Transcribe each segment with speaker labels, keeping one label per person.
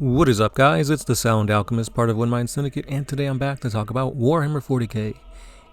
Speaker 1: What is up, guys? It's the Sound Alchemist, part of One Mind Syndicate, and today I'm back to talk about Warhammer 40k.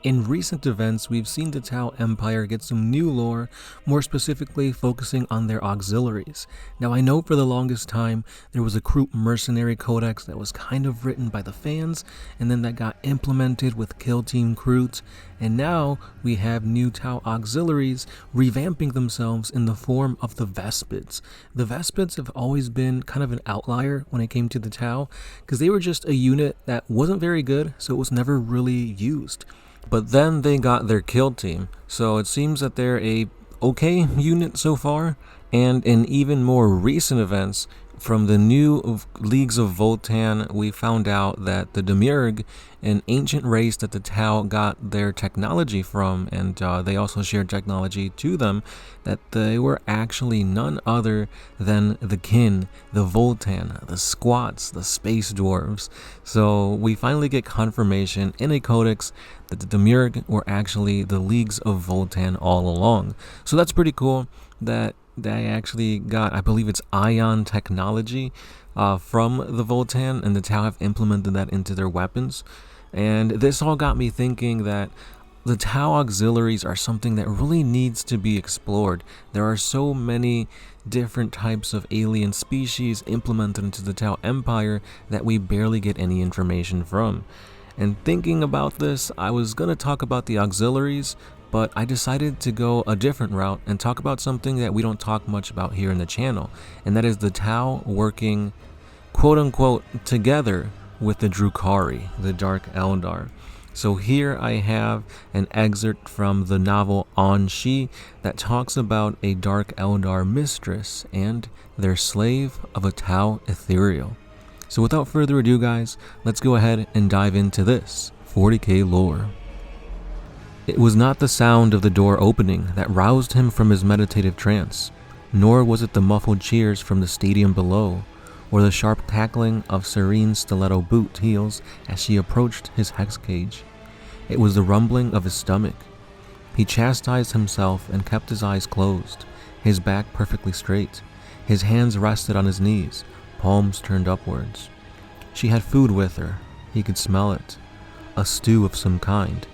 Speaker 1: In recent events, we've seen the Tau Empire get some new lore, more specifically focusing on their auxiliaries. Now, I know for the longest time, there was a Kroot mercenary codex that was kind of written by the fans, and then that got implemented with Kill Team Kroot, and now we have new Tau auxiliaries revamping themselves in the form of the Vespids. The Vespids have always been kind of an outlier when it came to the Tau, because they were just a unit that wasn't very good, so it was never really used. But then they got their kill team, so it seems that they're a okay unit so far. And in even more recent events, from the new Leagues of Votann, we found out that the Demiurge, an ancient race that the Tau got their technology from, and they also shared technology to them, that they were actually none other than the Kin, the Votann, the Squats, the Space Dwarves. So we finally get confirmation in a codex that the Demiurge were actually the Leagues of Votann all along. So that's pretty cool that they actually got, I believe it's ion technology from the Votann, and the Tau have implemented that into their weapons. And this all got me thinking that the Tau auxiliaries are something that really needs to be explored. There are so many different types of alien species implemented into the Tau Empire that we barely get any information from. And thinking about this, I was going to talk about the auxiliaries, but I decided to go a different route and talk about something that we don't talk much about here in the channel, and that is the Tau working quote-unquote together with the Drukhari, the Dark Eldar. So here I have an excerpt from the novel Aun'shi that talks about a Dark Eldar mistress and their slave of a Tau Ethereal. So without further ado, guys, let's go ahead and dive into this 40k lore. It was not the sound of the door opening that roused him from his meditative trance, nor was it the muffled cheers from the stadium below, or the sharp cackling of Serene's stiletto boot heels as she approached his hex cage. It was the rumbling of his stomach. He chastised himself and kept his eyes closed, his back perfectly straight. His hands rested on his knees, palms turned upwards. She had food with her. He could smell it. A stew of some kind.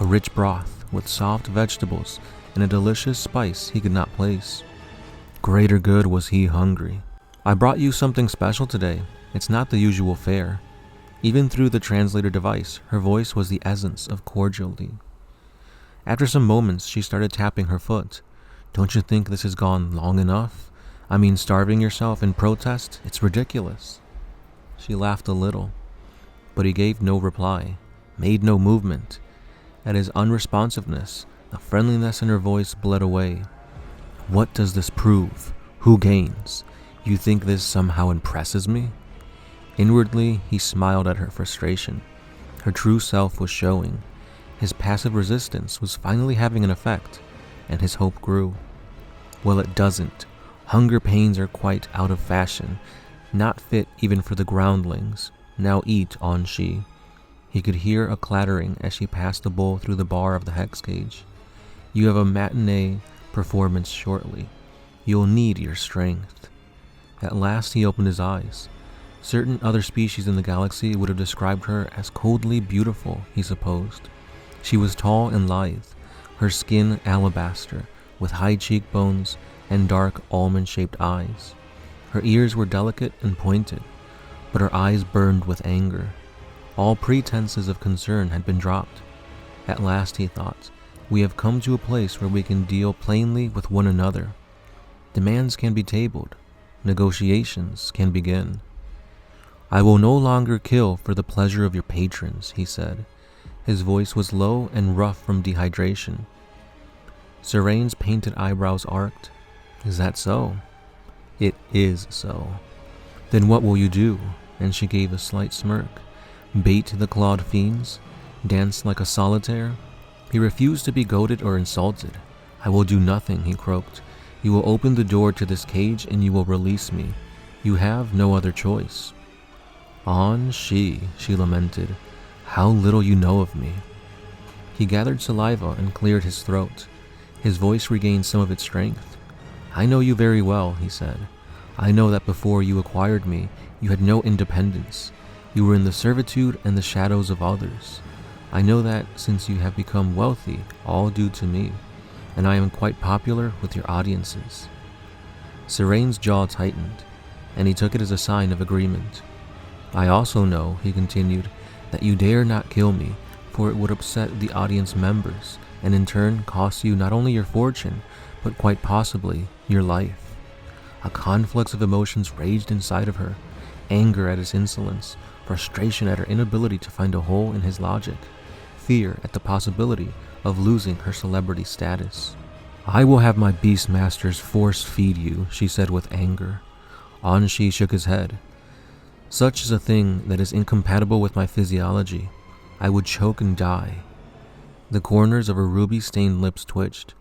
Speaker 1: A rich broth with soft vegetables and a delicious spice he could not place. Greater good was he hungry. I brought you something special today. It's not the usual fare. Even through the translator device, her voice was the essence of cordiality. After some moments, she started tapping her foot. Don't you think this has gone long enough? I mean, starving yourself in protest? It's ridiculous. She laughed a little, but he gave no reply, made no movement. At his unresponsiveness, the friendliness in her voice bled away. What does this prove? Who gains? You think this somehow impresses me? Inwardly, he smiled at her frustration. Her true self was showing. His passive resistance was finally having an effect, and his hope grew. Well, it doesn't. Hunger pains are quite out of fashion, not fit even for the groundlings. Now eat, Aun'shi. He could hear a clattering as she passed the bowl through the bar of the hex cage. You have a matinee performance shortly. You'll need your strength. At last he opened his eyes. Certain other species in the galaxy would have described her as coldly beautiful, he supposed. She was tall and lithe, her skin alabaster, with high cheekbones and dark almond-shaped eyes. Her ears were delicate and pointed, but her eyes burned with anger. All pretenses of concern had been dropped. At last, he thought, we have come to a place where we can deal plainly with one another. Demands can be tabled. Negotiations can begin. I will no longer kill for the pleasure of your patrons, he said. His voice was low and rough from dehydration. Serene's painted eyebrows arced. Is that so? It is so. Then what will you do? And she gave a slight smirk. Bait the clawed fiends? Dance like a solitaire? He refused to be goaded or insulted. I will do nothing, he croaked. You will open the door to this cage and you will release me. You have no other choice. Aun'shi, she lamented. How little you know of me. He gathered saliva and cleared his throat. His voice regained some of its strength. I know you very well, he said. I know that before you acquired me, you had no independence. You were in the servitude and the shadows of others. I know that since you have become wealthy, all due to me, and I am quite popular with your audiences." Serane's jaw tightened, and he took it as a sign of agreement. "I also know," he continued, "that you dare not kill me, for it would upset the audience members, and in turn cost you not only your fortune, but quite possibly your life." A conflux of emotions raged inside of her: anger at his insolence, frustration at her inability to find a hole in his logic, fear at the possibility of losing her celebrity status. "I will have my beast masters force feed you," she said with anger. Aun'shi shook his head. "Such is a thing that is incompatible with my physiology. I would choke and die." The corners of her ruby-stained lips twitched.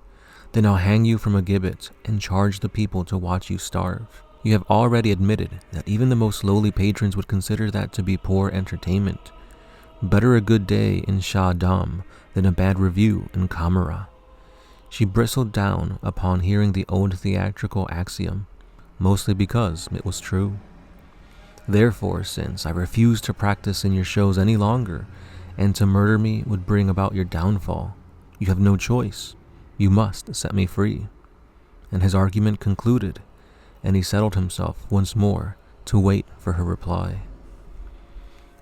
Speaker 1: "Then I'll hang you from a gibbet and charge the people to watch you starve. You have already admitted that even the most lowly patrons would consider that to be poor entertainment. Better a good day in Shah Dam than a bad review in Kamara." She bristled down upon hearing the old theatrical axiom, mostly because it was true. "Therefore, since I refuse to practice in your shows any longer, and to murder me would bring about your downfall, you have no choice. You must set me free." And his argument concluded, and he settled himself once more to wait for her reply.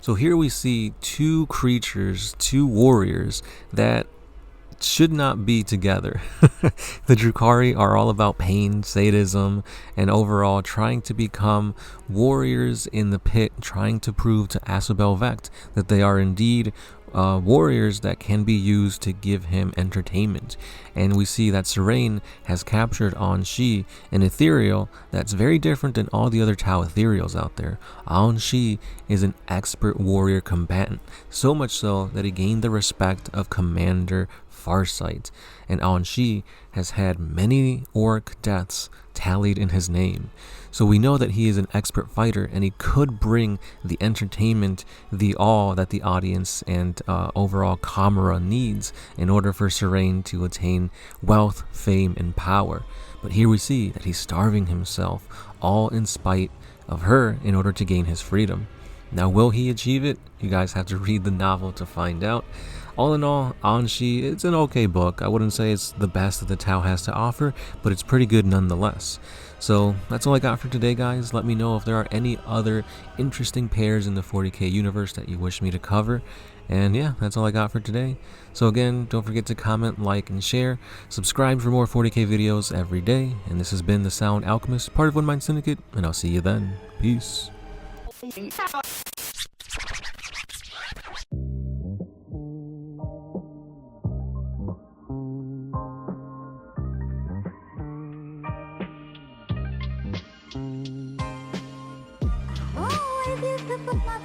Speaker 1: So here we see two creatures, two warriors that should not be together. The Drukhari are all about pain, sadism, and overall trying to become warriors in the pit, trying to prove to Asabel Vect that they are indeed warriors that can be used to give him entertainment. And we see that Serane has captured Aun'shi, an Ethereal that's very different than all the other Tau Ethereals out there. Aun'shi is an expert warrior combatant, so much so that he gained the respect of Commander Farsight, and Aun'shi has had many orc deaths tallied in his name. So we know that he is an expert fighter, and he could bring the entertainment, the awe that the audience and overall Kamara needs in order for Serane to attain wealth, fame, and power. But here we see that he's starving himself, all in spite of her, in order to gain his freedom. Now, will he achieve it? You guys have to read the novel to find out. All in all, Aun'shi, it's an okay book. I wouldn't say it's the best that the Tau has to offer, but it's pretty good nonetheless. So that's all I got for today, guys. Let me know if there are any other interesting pairs in the 40k universe that you wish me to cover. And yeah, that's all I got for today. So again, don't forget to comment, like, and share. Subscribe for more 40k videos every day. And this has been The Sound Alchemist, part of One Mind Syndicate, and I'll see you then. Peace.
Speaker 2: Oh, I used to put my